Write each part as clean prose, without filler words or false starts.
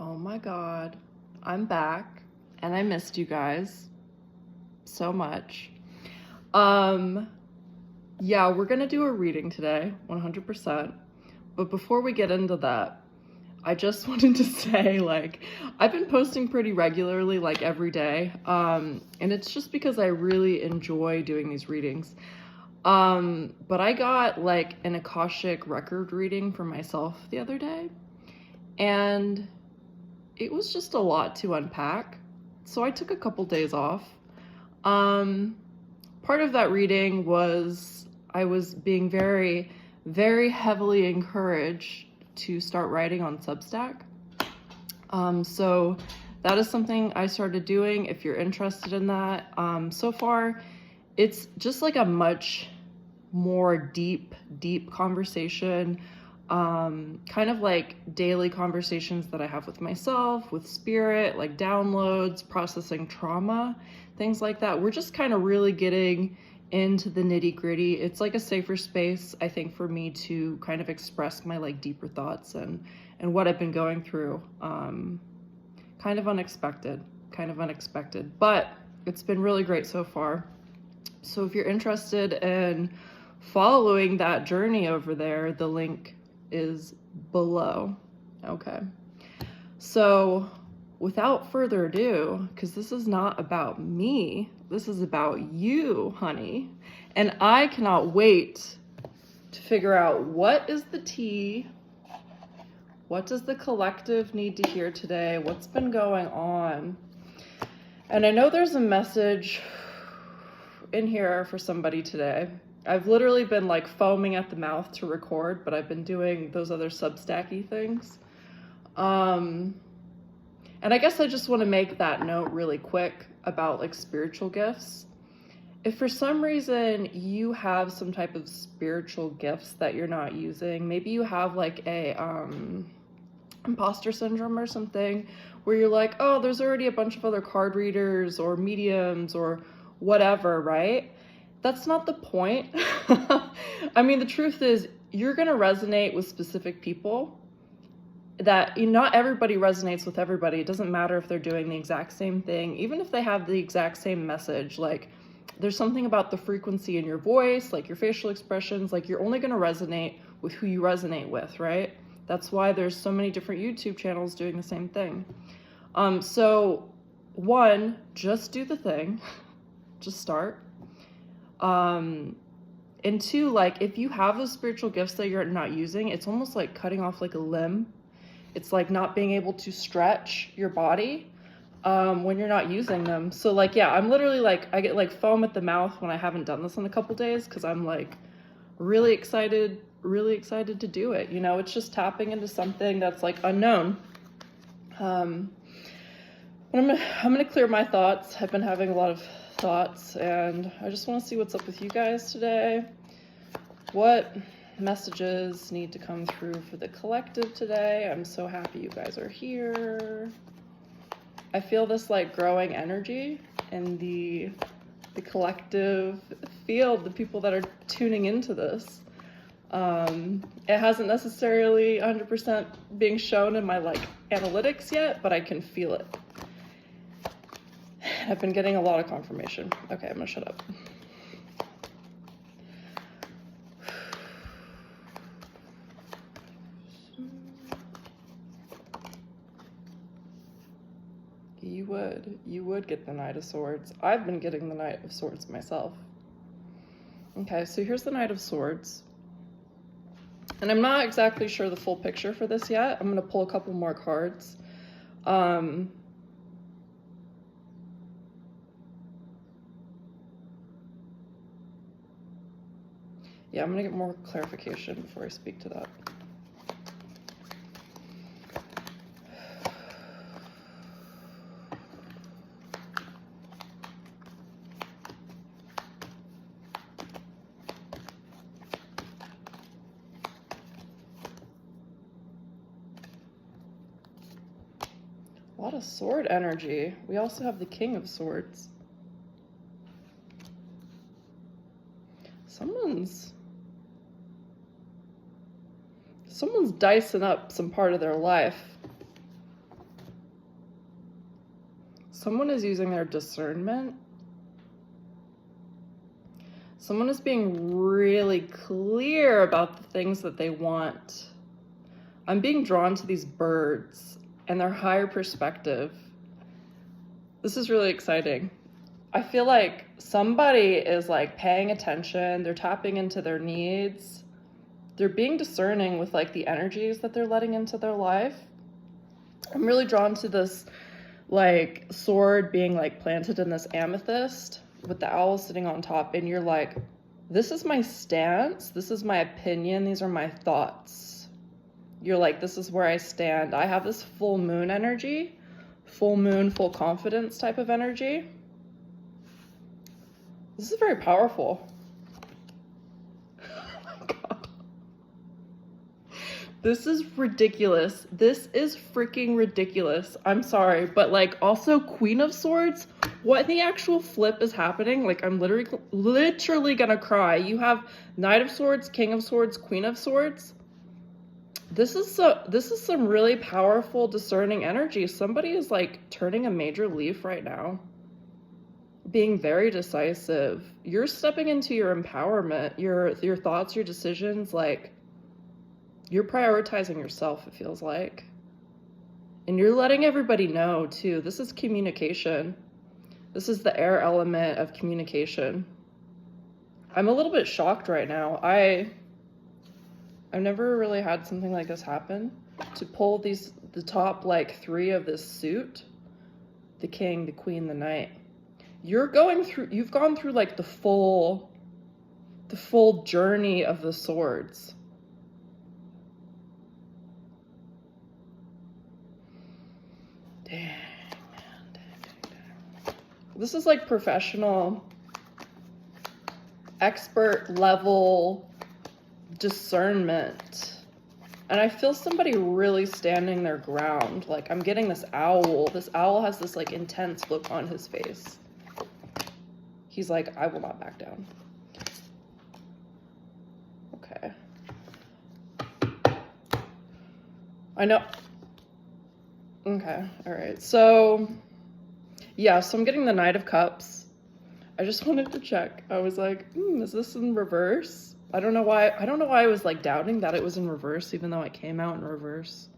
Oh my God, I'm back and I missed you guys so much. Um, yeah, we're gonna do a reading today, 100%. But before we get into that, I just wanted to say, I've been posting pretty regularly, every day. And it's just because I really enjoy doing these readings. But I got an Akashic record reading for myself the other day, and it was just a lot to unpack. So I took a couple days off. Part of that reading was I was being very, very heavily encouraged to start writing on Substack. So that is something I started doing if you're interested in that. So far, it's just like a much more deep conversation, kind of like daily conversations that I have with myself, with spirit, like downloads, processing trauma, things like that. We're just kind of really getting into the nitty gritty. It's like a safer space, I think, for me to kind of express my deeper thoughts and what I've been going through. Kind of unexpected, but it's been really great so far. So if you're interested in following that journey over there, the link is below. Okay. So without further ado, because this is not about me, this is about you, honey. And I cannot wait to figure out what is the tea, what does the collective need to hear today, what's been going on. And I know there's a message in here for somebody today. I've literally been foaming at the mouth to record, but I've been doing those other Substacky things. And I guess I just want to make that note really quick about spiritual gifts. If for some reason you have some type of spiritual gifts that you're not using, maybe you have a imposter syndrome or something, where you're like, oh, there's already a bunch of other card readers or mediums or whatever, right? That's not the point. I mean, the truth is you're going to resonate with specific people. That not everybody resonates with everybody. It doesn't matter if they're doing the exact same thing, even if they have the exact same message. There's something about the frequency in your voice, your facial expressions, you're only going to resonate with who you resonate with, right? That's why there's so many different YouTube channels doing the same thing. So one, just do the thing, just start. And two, if you have those spiritual gifts that you're not using, it's almost like cutting off a limb. It's like not being able to stretch your body when you're not using them. So yeah, I'm literally I get foam at the mouth when I haven't done this in a couple days, because I'm really excited to do it. It's just tapping into something that's unknown. I'm gonna clear my thoughts. I've been having a lot of thoughts, and I just want to see what's up with you guys today. What messages need to come through for the collective today? I'm so happy you guys are here. I feel this growing energy in the collective field, the people that are tuning into this. It hasn't necessarily 100% being shown in my analytics yet, but I can feel it. I've been getting a lot of confirmation. Okay, I'm gonna shut up. You would get the Knight of Swords. I've been getting the Knight of Swords myself. Okay, so here's the Knight of Swords. And I'm not exactly sure the full picture for this yet. I'm gonna pull a couple more cards. Yeah, I'm gonna get more clarification before I speak to that. A lot of sword energy. We also have the King of Swords. Someone's dicing up some part of their life. someone is using their discernment. Someone is being really clear about the things that they want. I'm being drawn to these birds and their higher perspective. This is really exciting. I feel like somebody is like paying attention. They're tapping into their needs. They're being discerning with like the energies that they're letting into their life. I'm really drawn to this like sword being like planted in this amethyst with the owl sitting on top, and you're like, this is my stance, this is my opinion, these are my thoughts. You're like, this is where I stand. I have this full moon energy, full moon, full confidence type of energy. This is very powerful. Oh my God. This is ridiculous. This is freaking ridiculous. I'm sorry, but like also Queen of Swords, what the actual flip is happening? Like I'm literally gonna cry. You have Knight of Swords, King of Swords, Queen of Swords. This is some really powerful discerning energy. Somebody is like turning a major leaf right now. Being very decisive. You're stepping into your empowerment, your thoughts, your decisions, like you're prioritizing yourself, it feels like. And you're letting everybody know too. This is communication. This is the air element of communication. I'm a little bit shocked right now. I've never really had something like this happen. To pull the top like 3 of this suit, the king, the queen, the knight. You've gone through like the full journey of the swords. Dang, man, dang. This is like professional, expert level discernment. And I feel somebody really standing their ground. Like I'm getting this owl. This owl has this like intense look on his face. He's like, I will not back down. Okay. I know. Okay, all right. So, yeah, so I'm getting the Knight of Cups. I just wanted to check. I was like, is this in reverse? I don't know why I was like doubting that it was in reverse, even though it came out in reverse.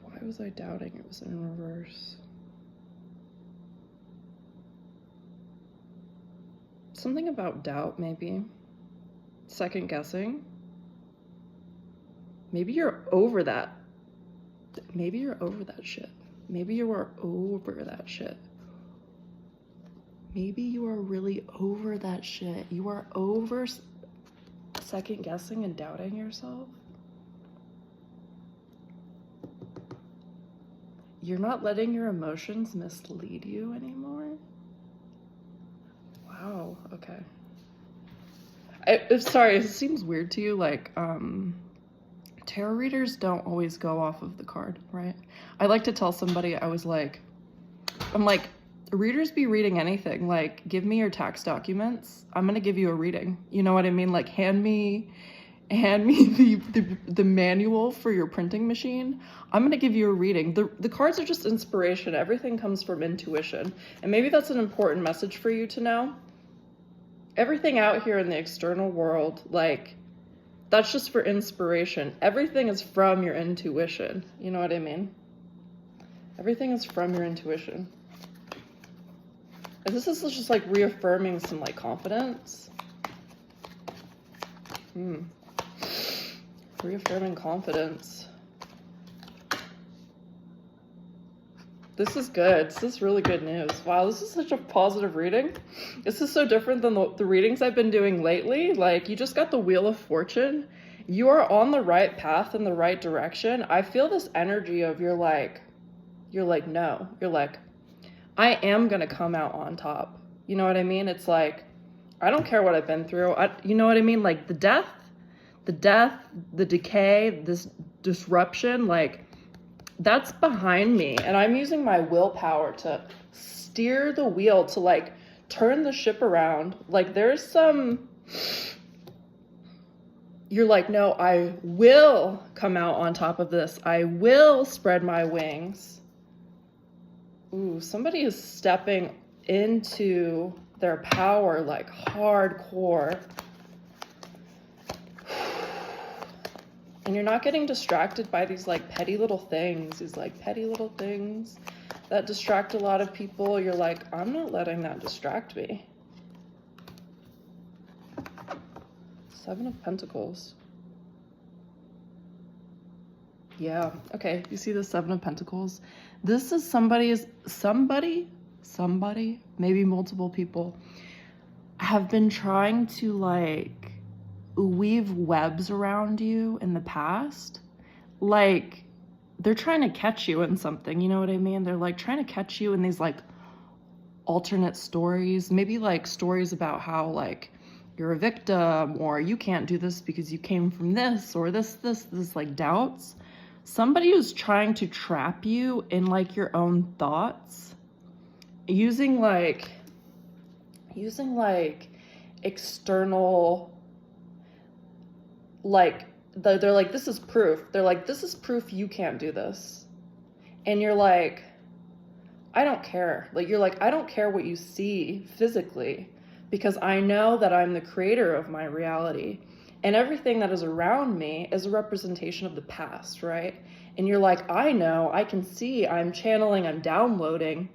Why was I doubting it was in reverse? Something about doubt, maybe. Second guessing. Maybe you're over that. Maybe you're over that shit. Maybe you are over that shit. Maybe you are really over that shit. You are over second guessing and doubting yourself. You're not letting your emotions mislead you anymore. Wow, okay. Sorry, it seems weird to you, like, tarot readers don't always go off of the card, right? I like to tell somebody, I'm like, readers be reading anything. Like, give me your tax documents. I'm gonna give you a reading. You know what I mean? Like, hand me the manual for your printing machine. I'm gonna give you a reading. The cards are just inspiration. Everything comes from intuition. And maybe that's an important message for you to know. Everything out here in the external world, like, that's just for inspiration. Everything is from your intuition. You know what I mean? Everything is from your intuition. And this is just like reaffirming some like confidence. Reaffirming confidence. This is good. This is really good news. Wow, this is such a positive reading. This is so different than the readings I've been doing lately. Like, you just got the Wheel of Fortune. You are on the right path in the right direction. I feel this energy of you're like, no. You're like, I am going to come out on top. You know what I mean? It's like, I don't care what I've been through. You know what I mean? Like, the death, the decay, this disruption, like, that's behind me, and I'm using my willpower to steer the wheel, to like turn the ship around. Like, there's some you're like, no, I will come out on top of this. I will spread my wings. Ooh, somebody is stepping into their power like hardcore. And you're not getting distracted by these like petty little things, that distract a lot of people. You're like, I'm not letting that distract me. 7 of Pentacles. Yeah, okay, you see the 7 of Pentacles? This is somebody, maybe multiple people, have been trying to like weave webs around you in the past. Like, they're trying to catch you in something, you know what I mean? They're like trying to catch you in these like alternate stories, maybe like stories about how like you're a victim, or you can't do this because you came from this, or this like doubts. Somebody who's trying to trap you in like your own thoughts, using like external, like they're like, this is proof. They're like, this is proof you can't do this. And you're like, I don't care. Like, you're like, I don't care what you see physically, because I know that I'm the creator of my reality, and everything that is around me is a representation of the past, right? And you're like, I know, I can see, I'm channeling, I'm downloading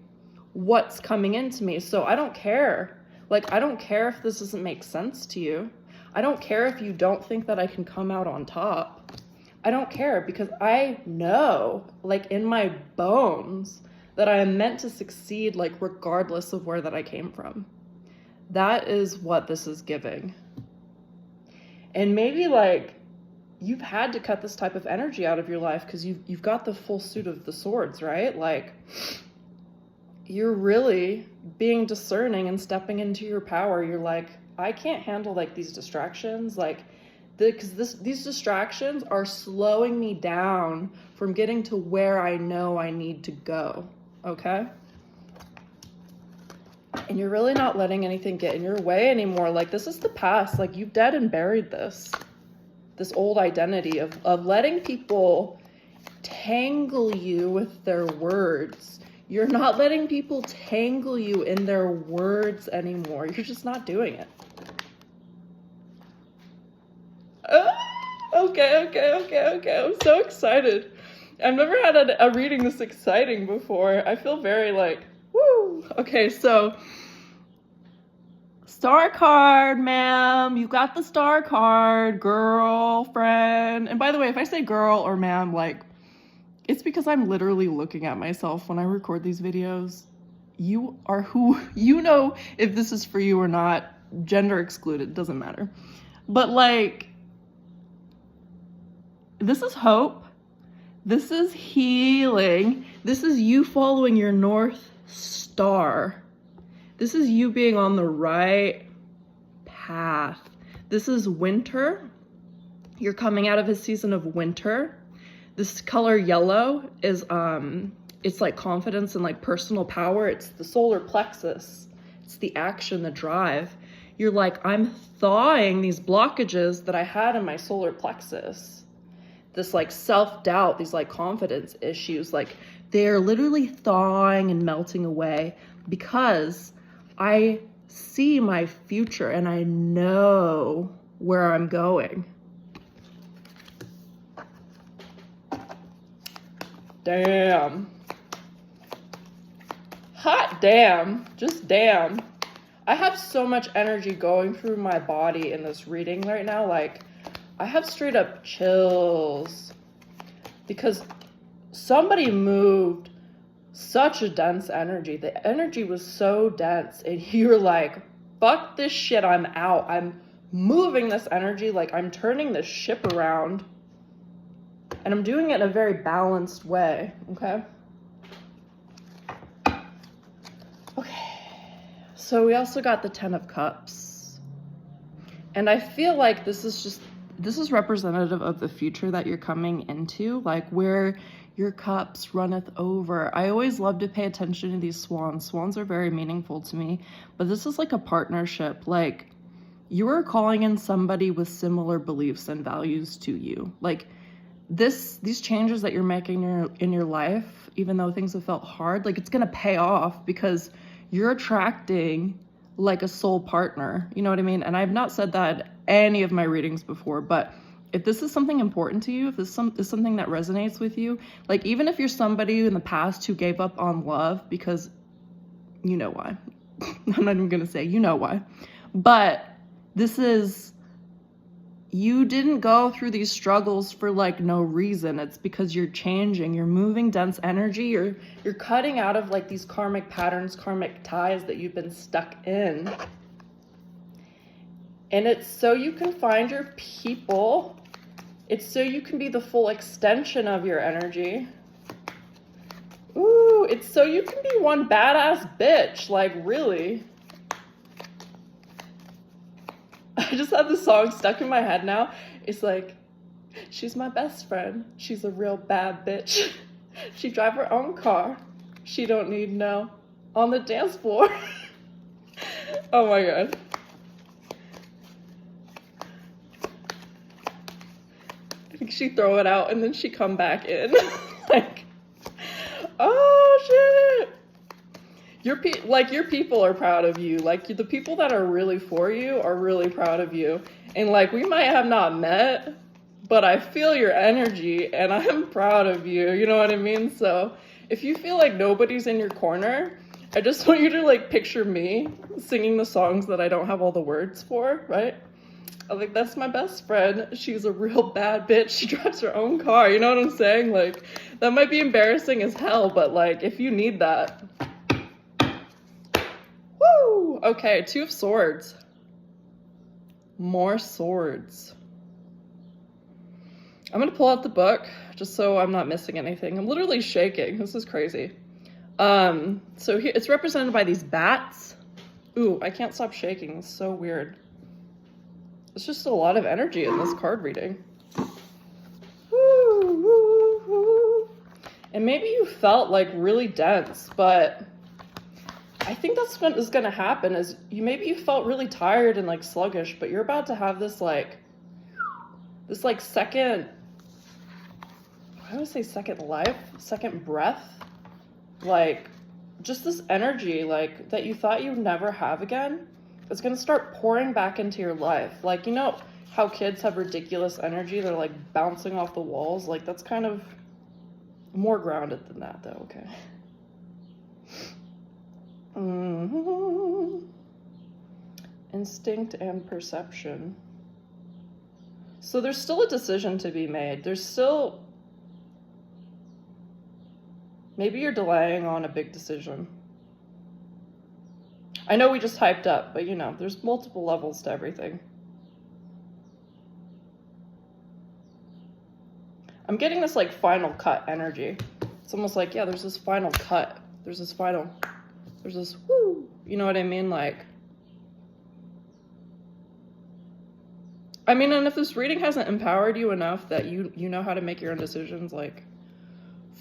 what's coming into me. So I don't care. Like, I don't care if this doesn't make sense to you. I don't care if you don't think that I can come out on top. I don't care, because I know, like in my bones, that I am meant to succeed, like regardless of where that I came from. That is what this is giving. And maybe like you've had to cut this type of energy out of your life because you've got the full suit of the swords, right? Like, you're really being discerning and stepping into your power. You're like, I can't handle like these distractions, like, because these distractions are slowing me down from getting to where I know I need to go. Okay? And you're really not letting anything get in your way anymore. Like, this is the past. Like, you've dead and buried this old identity of letting people tangle you with their words. You're not letting people tangle you in their words anymore. You're just not doing it. Okay. I'm so excited. I've never had a reading this exciting before. I feel very like, woo. Okay, so star card, ma'am. You got the star card, girlfriend. And by the way, if I say girl or ma'am, like, it's because I'm literally looking at myself when I record these videos. You are who, you know if this is for you or not. Gender excluded, doesn't matter. But like, this is hope. This is healing. This is you following your North Star. This is you being on the right path. This is winter. You're coming out of a season of winter. This color yellow is, it's like confidence and like personal power. It's the solar plexus. It's the action, the drive. You're like, I'm thawing these blockages that I had in my solar plexus. This like self-doubt, these like confidence issues, like they're literally thawing and melting away because I see my future and I know where I'm going. Damn. Hot damn. Just damn. I have so much energy going through my body in this reading right now. Like, I have straight up chills because somebody moved such a dense energy. The energy was so dense and you're like, fuck this shit, I'm out. I'm moving this energy, like I'm turning this ship around and I'm doing it in a very balanced way, okay? Okay, so we also got the 10 of Cups. And I feel like this is representative of the future that you're coming into, like where your cups runneth over. I always love to pay attention to these swans. Swans are very meaningful to me, but this is like a partnership. Like, you are calling in somebody with similar beliefs and values to you. Like these changes that you're making in your life, even though things have felt hard, like it's gonna pay off because you're attracting like a soul partner. You know what I mean? And I've not said that in any of my readings before, but if this is something important to you, if this is something that resonates with you, like even if you're somebody in the past who gave up on love because you know why. I'm not even gonna say you know why. But this is, you didn't go through these struggles for like no reason. It's because you're changing, you're moving dense energy, you're cutting out of like these karmic patterns, karmic ties that you've been stuck in. And it's so you can find your people. It's so you can be the full extension of your energy. Ooh, it's so you can be one badass bitch, like really. I just have the song stuck in my head now. It's like, she's my best friend. She's a real bad bitch. She drive her own car. She don't need no on the dance floor. Oh my God. I think she throw it out and then she come back in. Like, oh shit. Your people are proud of you. Like the people that are really for you are really proud of you. And like we might have not met, but I feel your energy and I'm proud of you. You know what I mean? So if you feel like nobody's in your corner, I just want you to like picture me singing the songs that I don't have all the words for, right? I'm like, that's my best friend. She's a real bad bitch. She drives her own car. You know what I'm saying? Like that might be embarrassing as hell, but like if you need that. Woo! Okay, 2 of Swords. More swords. I'm gonna pull out the book just so I'm not missing anything. I'm literally shaking. This is crazy. So here it's represented by these bats. Ooh, I can't stop shaking. It's so weird. It's just a lot of energy in this card reading. Woo, woo, woo. And maybe you felt like really dense, but I think that's what is going to happen is maybe you felt really tired and like sluggish, but you're about to have this second, I would say second life, second breath, like just this energy like that you thought you'd never have again. It's going to start pouring back into your life. Like, you know how kids have ridiculous energy? They're like bouncing off the walls. Like that's kind of more grounded than that though. Okay. Mm-hmm. Instinct and perception. So there's still a decision to be made. There's still, maybe you're delaying on a big decision. I know we just hyped up, but you know, there's multiple levels to everything. I'm getting this like final cut energy. It's almost like, yeah, there's this final cut. There's this woo, you know what I mean? Like, I mean, and if this reading hasn't empowered you enough that you know how to make your own decisions, like,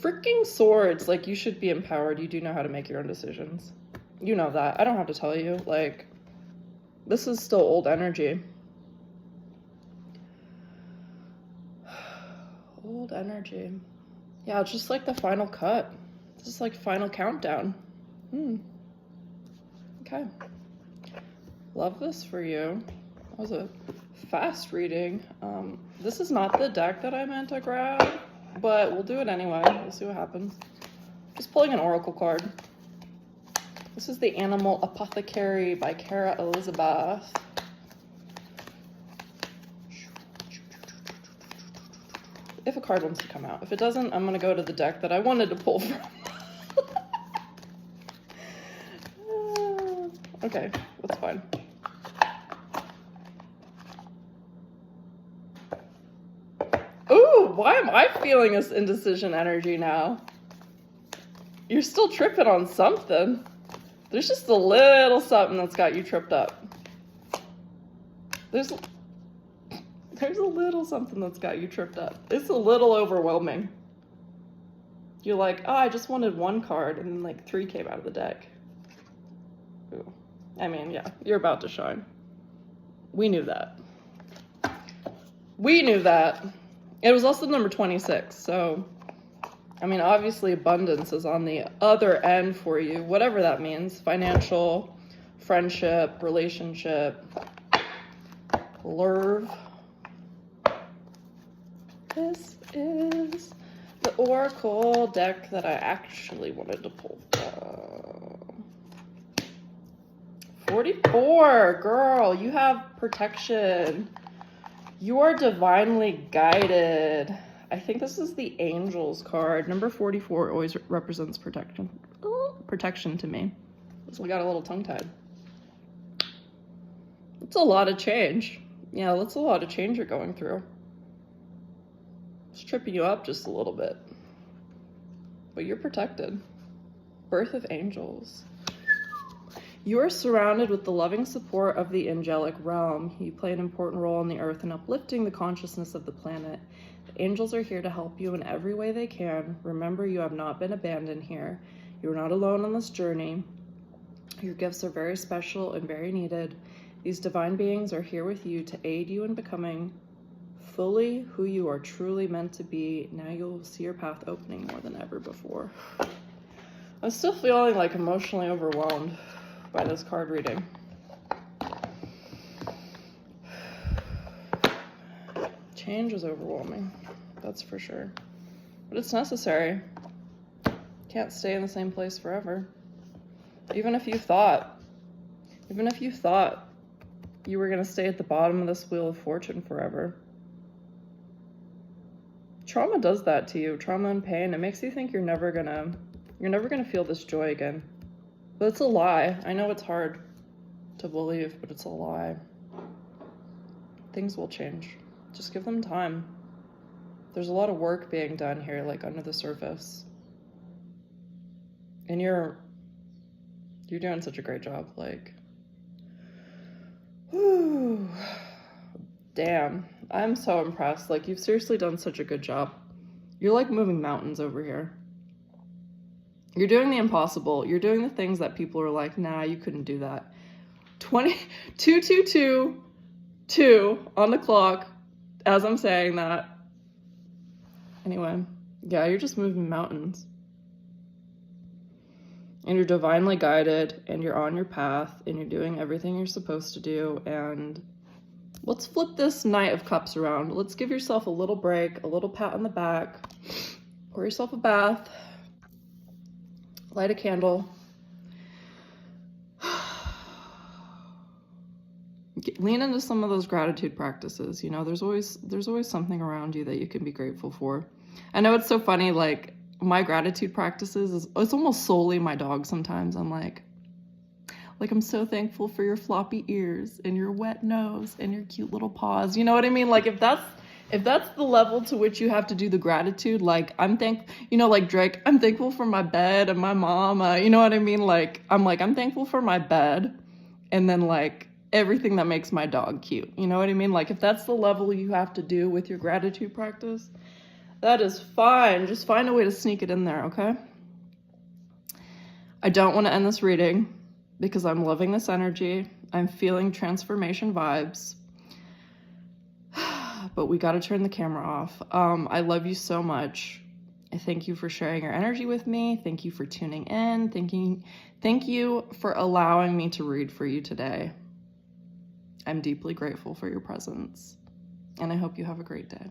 freaking swords, like, you should be empowered. You do know how to make your own decisions. You know that. I don't have to tell you. Like, this is still old energy. Old energy. Yeah, it's just like the final cut. It's just like final countdown. Okay. Love this for you. That was a fast reading. This is not the deck that I meant to grab, but we'll do it anyway. We'll see what happens. Just pulling an oracle card. This is The Animal Apothecary by Kara Elizabeth. If a card wants to come out. If it doesn't, I'm going to go to the deck that I wanted to pull from. Okay, that's fine. Ooh, why am I feeling this indecision energy now? You're still tripping on something. There's just a little something that's got you tripped up. There's a little something that's got you tripped up. It's a little overwhelming. You're like, oh, I just wanted 1 card, and then like 3 came out of the deck. Ooh. I mean, yeah, you're about to shine. We knew that. We knew that. It was also number 26, so, I mean, obviously abundance is on the other end for you, whatever that means. Financial, friendship, relationship, love. This is the Oracle deck that I actually wanted to pull from. 44, girl, you have protection. You are divinely guided. I think this is the Angels card. Number 44 always represents protection. Protection to me. So I got a little tongue-tied. It's a lot of change. Yeah, that's a lot of change you're going through. It's tripping you up just a little bit. But you're protected. Birth of Angels. You are surrounded with the loving support of the angelic realm. You play an important role on the earth in uplifting the consciousness of the planet. The angels are here to help you in every way they can. Remember, you have not been abandoned here. You are not alone on this journey. Your gifts are very special and very needed. These divine beings are here with you to aid you in becoming fully who you are truly meant to be. Now you'll see your path opening more than ever before. I'm still feeling like emotionally overwhelmed by this card reading. Change is overwhelming, that's for sure. But it's necessary. Can't stay in the same place forever. Even if you thought you were gonna stay at the bottom of this wheel of fortune forever. Trauma does that to you, trauma and pain. It makes you think you're never gonna feel this joy again. But it's a lie. I know it's hard to believe, but it's a lie. Things will change. Just give them time. There's a lot of work being done here, like under the surface. And you're doing such a great job, like, whew, damn. I'm so impressed. Like, you've seriously done such a good job. You're like moving mountains over here. You're doing the impossible. You're doing the things that people are like, nah, you couldn't do that. 2 on the clock as I'm saying that. Anyway, yeah, you're just moving mountains. And you're divinely guided, and you're on your path, and you're doing everything you're supposed to do. And let's flip this Knight of Cups around. Let's give yourself a little break, a little pat on the back. Pour yourself a bath. Light a candle. Lean into some of those gratitude practices. You know, there's always something around you that you can be grateful for. I know it's so funny, like, my gratitude practices it's almost solely my dog sometimes. I'm like I'm so thankful for your floppy ears and your wet nose and your cute little paws. You know what I mean? Like, if that's the level to which you have to do the gratitude, like, like Drake, I'm thankful for my bed and my mama, you know what I mean? Like, I'm thankful for my bed, and then, like, everything that makes my dog cute, you know what I mean? Like, if that's the level you have to do with your gratitude practice, that is fine. Just find a way to sneak it in there, okay? I don't want to end this reading because I'm loving this energy. I'm feeling transformation vibes. But we got to turn the camera off. I love you so much. I thank you for sharing your energy with me. Thank you for tuning in. Thank you for allowing me to read for you today. I'm deeply grateful for your presence, and I hope you have a great day.